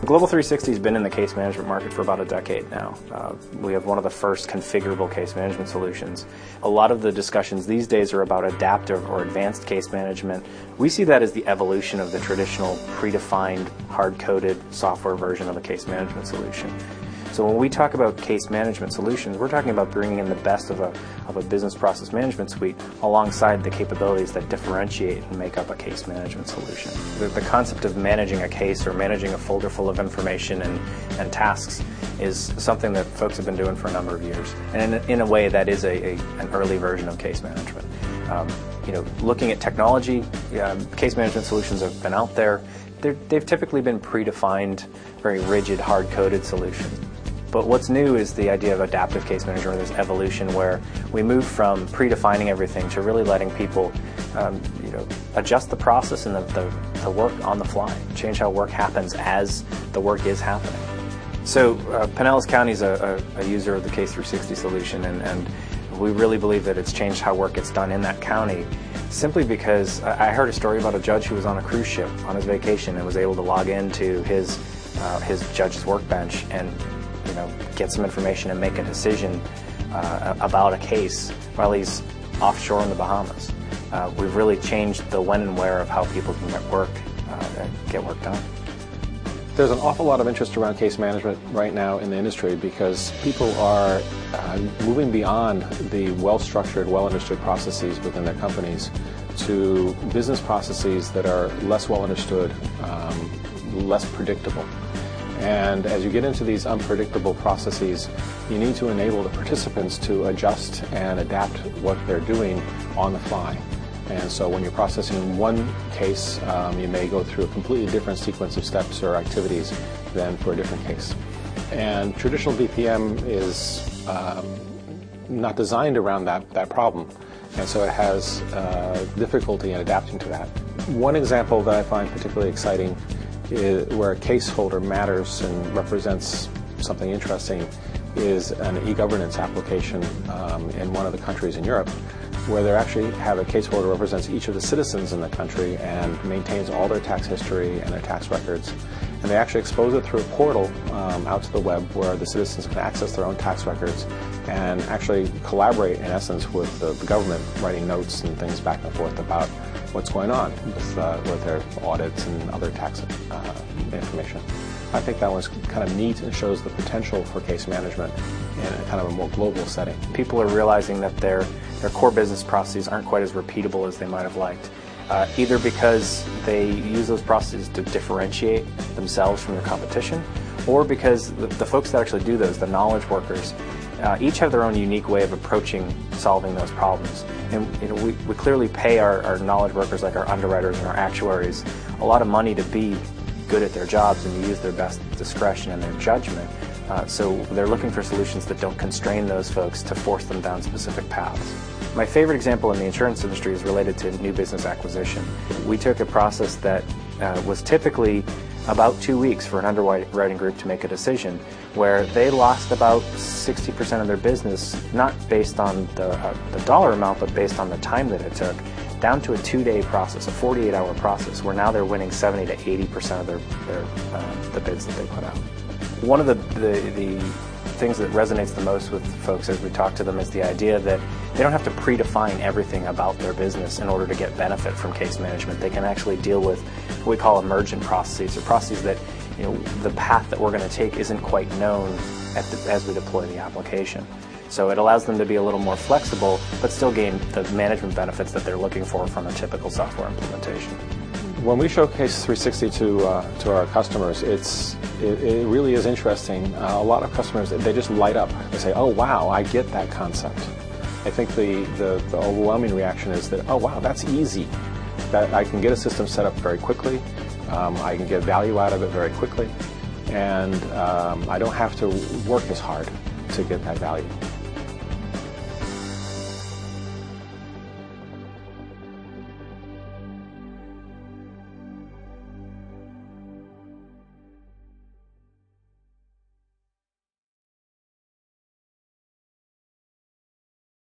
Global 360 has been in the case management market for about a decade now. We have one of the first configurable case management solutions. A lot of the discussions these days are about adaptive or advanced case management. We see that as the evolution of the traditional predefined, hard-coded software version of a case management solution. So when we talk about case management solutions, we're talking about bringing in the best of a business process management suite alongside the capabilities that differentiate and make up a case management solution. The concept of managing a case or managing a folder full of information and tasks is something that folks have been doing for a number of years. And in a way, that is an early version of case management. Looking at technology, case management solutions have been out there. They've typically been predefined, very rigid, hard-coded solutions. But what's new is the idea of adaptive case management, or this evolution where we move from predefining everything to really letting people adjust the process and the work on the fly, change how work happens as the work is happening. So Pinellas County is a user of the Case 360 solution, and we really believe that it's changed how work gets done in that county, simply because I heard a story about a judge who was on a cruise ship on his vacation and was able to log into his judge's workbench and get some information and make a decision about a case while he's offshore in the Bahamas. We've really changed the when and where of how people can get work done. There's an awful lot of interest around case management right now in the industry because people are moving beyond the well-structured, well-understood processes within their companies to business processes that are less well understood, less predictable. And as you get into these unpredictable processes, you need to enable the participants to adjust and adapt what they're doing on the fly. And so when you're processing one case, you may go through a completely different sequence of steps or activities than for a different case. And traditional BPM is not designed around that problem. And so it has difficulty in adapting to that. One example that I find particularly exciting where a case holder matters and represents something interesting is an e-governance application in one of the countries in Europe, where they actually have a case holder represents each of the citizens in the country and maintains all their tax history and their tax records. And they actually expose it through a portal out to the web where the citizens can access their own tax records and actually collaborate, in essence, with the government, writing notes and things back and forth about what's going on with their audits and other tax information. I think that one's kind of neat and shows the potential for case management in a kind of a more global setting. People are realizing that their core business processes aren't quite as repeatable as they might have liked, either because they use those processes to differentiate themselves from their competition, or because the folks that actually do those, the knowledge workers, each have their own unique way of approaching solving those problems. And we clearly pay our knowledge workers, like our underwriters and our actuaries, a lot of money to be good at their jobs and to use their best discretion and their judgment. So they're looking for solutions that don't constrain those folks to force them down specific paths. My favorite example in the insurance industry is related to new business acquisition. We took a process that was typically about 2 weeks for an underwriting group to make a decision, where they lost about 60% of their business, not based on the dollar amount, but based on the time that it took, down to a 2-day process, a 48-hour process, where now they're winning 70 to 80% of the bids that they put out. One of the things that resonates the most with folks as we talk to them is the idea that they don't have to predefine everything about their business in order to get benefit from case management. They can actually deal with what we call emergent processes, or processes that the path that we're going to take isn't quite known as we deploy the application. So it allows them to be a little more flexible, but still gain the management benefits that they're looking for from a typical software implementation. When we showcase 360 to our customers, it really is interesting. A lot of customers, they just light up. They say, "Oh wow, I get that concept." I think the overwhelming reaction is that, "Oh wow, that's easy. That I can get a system set up very quickly. I can get value out of it very quickly, and I don't have to work as hard to get that value."